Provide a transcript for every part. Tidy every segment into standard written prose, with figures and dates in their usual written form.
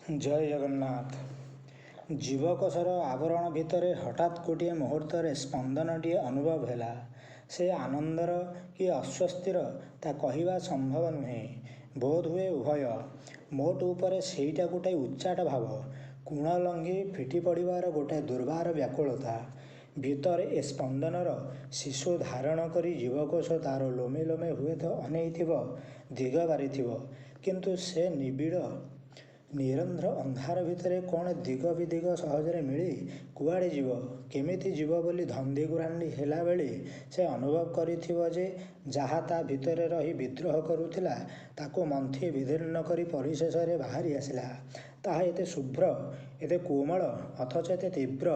ଜୟ ଜଗନ୍ନାଥ। ଜୀବକୋଷର ଆବରଣ ଭିତରେ ହଠାତ୍ ଗୋଟିଏ ମୁହୂର୍ତ୍ତରେ ସ୍ପନ୍ଦନଟିଏ ଅନୁଭବ ହେଲା। ସେ ଆନନ୍ଦର କି ଅସ୍ୱସ୍ତିର ତା କହିବା ସମ୍ଭବ ନୁହେଁ। ବୋଧହୁଏ ଉଭୟ। ମୋଟ ଉପରେ ସେଇଟା ଗୋଟାଏ ଉଚ୍ଚାଟ ଭାବ, କୋଣ ଲଙ୍ଘି ଫିଟି ପଡ଼ିବାର ଗୋଟାଏ ଦୁର୍ବାର ବ୍ୟାକୁଳତା। ଭିତରେ ଏ ସ୍ପନ୍ଦନର ଶିଶୁ ଧାରଣ କରି ଜୀବକୋଷ ତାର ଲୋମେ ଲୋମେ ହୁଏତ ଅନେଇଥିବ, ଦିଗ ବାରିଥିବ। କିନ୍ତୁ ସେ ନିବିଡ଼ ନିରନ୍ଧ୍ର ଅନ୍ଧାର ଭିତରେ କ'ଣ ଦିଗ ବିଦିଗ ସହଜରେ ମିଳେ? କୁଆଡ଼େ ଯିବ, କେମିତି ଯିବ ବୋଲି ଧନ୍ଦିଗୁରାଣ୍ଡି ହେଲାବେଳେ ସେ ଅନୁଭବ କରିଥିବ ଯେ ଯାହା ତା ଭିତରେ ରହି ବିଦ୍ରୋହ କରୁଥିଲା ତାକୁ ମନ୍ଥି ବିଦୀର୍ଣ୍ଣ କରି ପରିଶେଷରେ ବାହାରି ଆସିଲା। ତାହା ଏତେ ଶୁଭ୍ର, ଏତେ କୋମଳ, ଅଥଚ ଏତେ ତୀବ୍ର,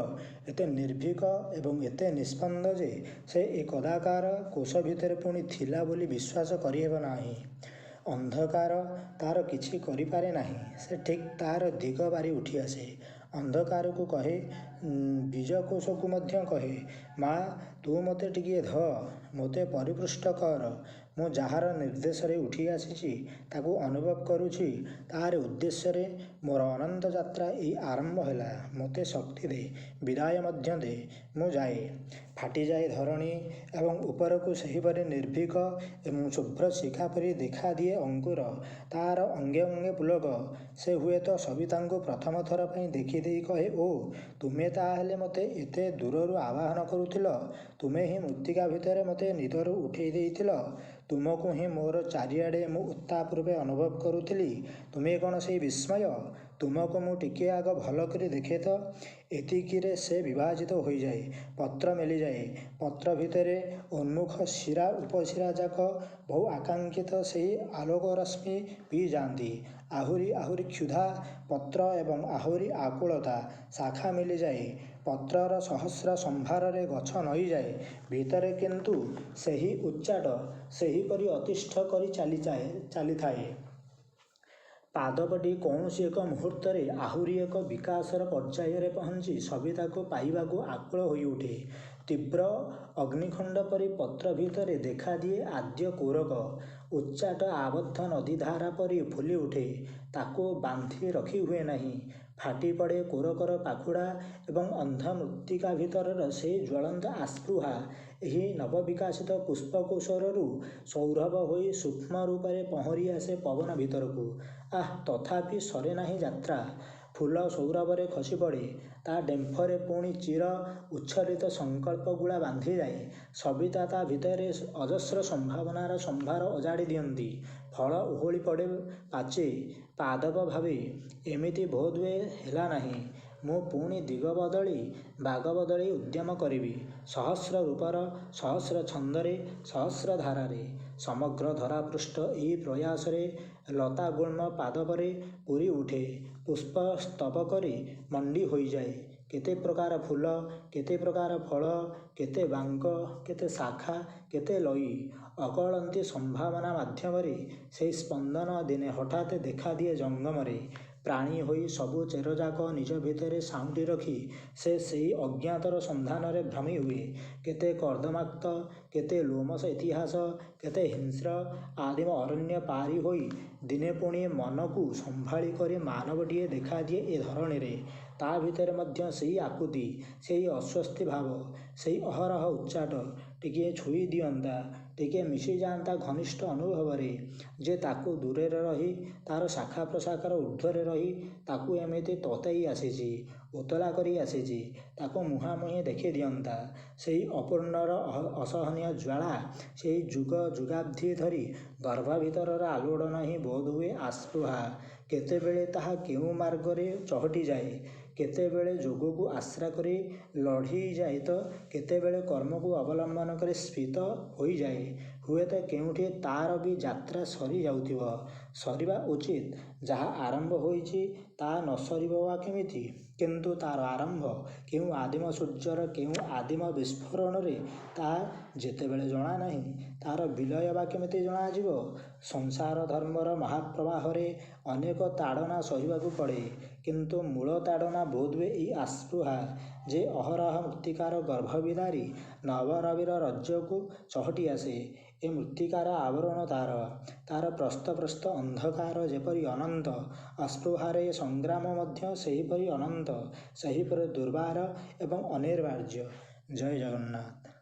ଏତେ ନିର୍ଭୀକ ଏବଂ ଏତେ ନିସ୍ପନ୍ଦ ଯେ ସେ ଏ କଦାକାର କୋଷ ଭିତରେ ପୁଣି ଥିଲା ବୋଲି ବିଶ୍ୱାସ କରିହେବ ନାହିଁ। ଅନ୍ଧକାର ତାର କିଛି କରିପାରେ ନାହିଁ। ସେ ଠିକ୍ ତାର ଦିଗ ବାରି ଉଠିଆସେ। ଅନ୍ଧକାରକୁ କହେ, ବୀଜକୋଷକୁ ମଧ୍ୟ କହେ, ମା, ତୁ ମୋତେ ଟିକିଏ ଧ, ମୋତେ ପରିପୃଷ୍ଟ କର। ମୁଁ ଯାହାର ନିର୍ଦ୍ଦେଶରେ ଉଠି ଆସିଛି, ତାକୁ ଅନୁଭବ କରୁଛି, ତାହାରି ଉଦ୍ଦେଶ୍ୟରେ ମୋର ଅନନ୍ତ ଯାତ୍ରା ଏଇ ଆରମ୍ଭ ହେଲା। ମୋତେ ଶକ୍ତି ଦେ, ବିଦାୟ ମଧ୍ୟ ଦେ। ମୁଁ ଯାଏ। ଫାଟିଯାଏ ଧରଣୀ ଏବଂ ଉପରକୁ ସେହିପରି ନିର୍ଭୀକ ଏବଂ ଶୁଭ୍ର ଶିଖା ପରି ଦେଖାଦିଏ ଅଙ୍କୁର। ତାର ଅଙ୍ଗେ ଅଙ୍ଗେ ପୁଲକ। ସେ ହୁଏତ ସବିତାଙ୍କୁ ପ୍ରଥମ ଥର ପାଇଁ ଦେଖିଦେଇ କହେ, ଓ, ତୁମେ ତାହାହେଲେ ମୋତେ ଏତେ ଦୂରରୁ ଆବାହନ କରୁଥିଲ? ତୁମେ ହିଁ ମୃତ୍ତିକା ଭିତରେ ମୋତେ ନିଦରୁ ଉଠେଇ ଦେଇଥିଲ? ତୁମକୁ ହିଁ ମୋର ଚାରିଆଡ଼େ ମୁଁ ଉତ୍ତାପ ରୂପେ ଅନୁଭବ କରୁଥିଲି। ତୁମେ କ'ଣ ସେଇ ବିସ୍ମୟ? ତୁମକୁ ମୁଁ ଟିକିଏ ଆଗ ଭଲ କରି ଦେଖେ ତ। ଏତିକିରେ ସେ ବିଭାଜିତ ହୋଇଯାଏ। ପତ୍ର ମେଲିଯାଏ। ପତ୍ର ଭିତରେ ଉନ୍ମୁଖ ଶିରା ଉପଶିରା ଯାକ ବହୁ ଆକାଙ୍କ୍ଷିତ ସେହି ଆଲୋକରଶ୍ମି ପିଇଯାଆନ୍ତି। ଆହୁରି ଆହୁରି କ୍ଷୁଧା। ପତ୍ର ଏବଂ ଆହୁରି ଆକୁଳତା। ଶାଖା ମେଲିଯାଏ। ପତ୍ରର ସହସ୍ର ସମ୍ଭାରରେ ଗଛ ନଇଁଯାଏ। ଭିତରେ କିନ୍ତୁ ସେହି ଉଚ୍ଚାଟ ସେହିପରି ଅତିଷ୍ଠ କରି ଚାଲିଥାଏ। ପାଦପଟି କୌଣସି ଏକ ମୁହୂର୍ତ୍ତରେ ଆହୁରି ଏକ ବିକାଶର ପର୍ଯ୍ୟାୟରେ ପହଞ୍ଚି ସବିତାକୁ ପାଇବାକୁ ଆକୁଳ ହୋଇଉଠେ। ତୀବ୍ର ଅଗ୍ନିକୁଣ୍ଡ ପରି ପତ୍ର ଭିତରେ ଦେଖାଦିଏ ଆଦ୍ୟ କୋରକ। ଉଚ୍ଚାଟ ଆବଦ୍ଧ ନଦୀଧାରା ପରି ଫୁଲିଉଠେ। ତାକୁ ବାନ୍ଧି ରଖି ହୁଏ ନାହିଁ। ଫାଟିପଡ଼େ କୋରକର ପାଖୁଡ଼ା ଏବଂ ଅନ୍ଧ ମୃତ୍ତିକା ଭିତରର ସେହି ଜ୍ୱଳନ୍ତ ଆସ୍ପୃହା। ଏହି ନବବିକଶିତ ପୁଷ୍ପକୋଷରୁ ସୌରଭ ହୋଇ ସୂକ୍ଷ୍ମ ରୂପରେ ପହଁରି ଆସେ ପବନ ଭିତରକୁ। ଆଃ, ତଥାପି ସରେ ନାହିଁ ଯାତ୍ରା। ଫୁଲ ସୌରଭରେ ଖସିପଡ଼େ। ତା ଡେମ୍ଫରେ ପୁଣି ଚିର ଉଚ୍ଛ୍ୱସିତ ସଂକଳ୍ପଗୁଳା ବାନ୍ଧିଯାଏ। ସବିତା ତା ଭିତରେ ଅଜସ୍ର ସମ୍ଭାବନାର ସମ୍ଭାର ଅଜାଡ଼ି ଦିଅନ୍ତି। ଫଳ ଓହଳି ପଡ଼େ, ପାଚେ। ପାଦପ ଭାବେ, ଏମିତି ବୋଧହୁଏ ହେଲା ନାହିଁ। ମୁଁ ପୁଣି ଦିଗ ବଦଳି, ବାଗ ବଦଳି ଉଦ୍ୟମ କରିବି। ସହସ୍ର ରୂପର, ସହସ୍ର ଛନ୍ଦରେ, ସହସ୍ର ଧାରାରେ। ସମଗ୍ର ଧରାପୃଷ୍ଠ ଏଇ ପ୍ରୟାସରେ ଲତାଗୁଳ୍ମ ପାଦପରେ ପୂରି ଉଠେ। ପୁଷ୍ପ ସ୍ତବକରେ ମଣ୍ଡି ହୋଇଯାଏ। କେତେ ପ୍ରକାର ଫୁଲ, କେତେ ପ୍ରକାର ଫଳ, କେତେ ବାଙ୍କ, କେତେ ଶାଖା, କେତେ ଲଇ। ଅକଳନ୍ତି ସମ୍ଭାବନା ମାଧ୍ୟମରେ ସେହି ସ୍ପନ୍ଦନ ଦିନେ ହଠାତ୍ ଦେଖାଦିଏ ଜଙ୍ଗମରେ। ପ୍ରାଣୀ ହୋଇ ସବୁ ଚେରଯାକ ନିଜ ଭିତରେ ସାଉଁଟି ରଖି ସେ ସେହି ଅଜ୍ଞାତର ସନ୍ଧାନରେ ଭ୍ରମି ହୁଏ। କେତେ କର୍ଦମାକ୍ତ, କେତେ ଲୋମଶ ଇତିହାସ, କେତେ ହିଂସ୍ର ଆଦିମ ଅରଣ୍ୟ ପାରି ହୋଇ ଦିନେ ପୁଣି ମନକୁ ସମ୍ଭାଳି କରି ମାନବଟିଏ ଦେଖାଦିଏ ଏ ଧରଣୀରେ। ତା ଭିତରେ ମଧ୍ୟ ସେହି ଆକୁତି, ସେହି ଅସ୍ୱସ୍ତି ଭାବ, ସେହି ଅହରହ ଉଚ୍ଚାଟ ଟିକିଏ ଛୁଇଁ ଦିଅନ୍ତା, ଟିକିଏ ମିଶିଯାଆନ୍ତା ଘନିଷ୍ଠ ଅନୁଭବରେ। ଯେ ତାକୁ ଦୂରରେ ରହି, ତାର ଶାଖା ପ୍ରଶାଖାର ଊର୍ଦ୍ଧ୍ୱରେ ରହି ତାକୁ ଏମିତି ତତେଇ ଆସିଛି, ଉତଲା କରି ଆସିଛି, ତାକୁ ମୁହାଁମୁହିଁ ଦେଖି ଦିଅନ୍ତା। ସେହି ଅପୂର୍ଣ୍ଣର ଅସହନୀୟ ଜ୍ୱାଳା, ସେହି ଯୁଗ ଯୁଗାବ୍ଧି ଧରି ଗର୍ଭ ଭିତରର ଆଲୋଡ଼ନ ହିଁ ବୋଧହୁଏ ଆସ୍ପୃହା। କେତେବେଳେ ତାହା କେଉଁ ମାର୍ଗରେ ଚହଟିଯାଏ, କେତେବେଳେ ଯୋଗକୁ ଆଶ୍ରା କରି ଲଢ଼ିଯାଏ ତ କେତେବେଳେ କର୍ମକୁ ଅବଲମ୍ବନ କରି ସ୍ଫୀତ ହୋଇଯାଏ। ହୁଏତ କେଉଁଠି ତାର ବି ଯାତ୍ରା ସରି ଯାଉଥିବ। ସରିବା ଉଚିତ। ଯାହା ଆରମ୍ଭ ହୋଇଛି ତାହା ନ ସରିବ ବା କେମିତି? କିନ୍ତୁ ତାର ଆରମ୍ଭ କେଉଁ ଆଦିମ ସୂର୍ଯ୍ୟର କେଉଁ ଆଦିମ ବିସ୍ଫୋରଣରେ ତାହା ଯେତେବେଳେ ଜଣାନାହିଁ, ତାର ବିଲୟ ବା କେମିତି ଜଣାଯିବ? ସଂସାର ଧର୍ମର ମହାପ୍ରବାହରେ ଅନେକ ତାଡ଼ନା ସହିବାକୁ ପଡ଼େ। କିନ୍ତୁ ମୂଳ ତାଡ଼ନା ବୋଧହୁଏ ଏଇ ଆସ୍ପୃହା, ଯେ ଅହରହ ମୃତ୍ତିକାର ଗର୍ଭ ବିଦାରି ନବରବିର ରଜ୍ଜକୁ ଚହଟି ଆସେ। ଏ ମୃତ୍ତିକାର ଆବରଣ ତାର। ତାର ପ୍ରସ୍ତ ଅନ୍ଧକାର ଯେପରି ଅନନ୍ତ, ଅସ୍ପୃହାରେ ସଂଗ୍ରାମ ମଧ୍ୟ ସେହିପରି ଅନନ୍ତ, ସେହିପରି ଦୁର୍ବାର ଏବଂ ଅନିବାର୍ଯ୍ୟ। ଜୟ ଜଗନ୍ନାଥ।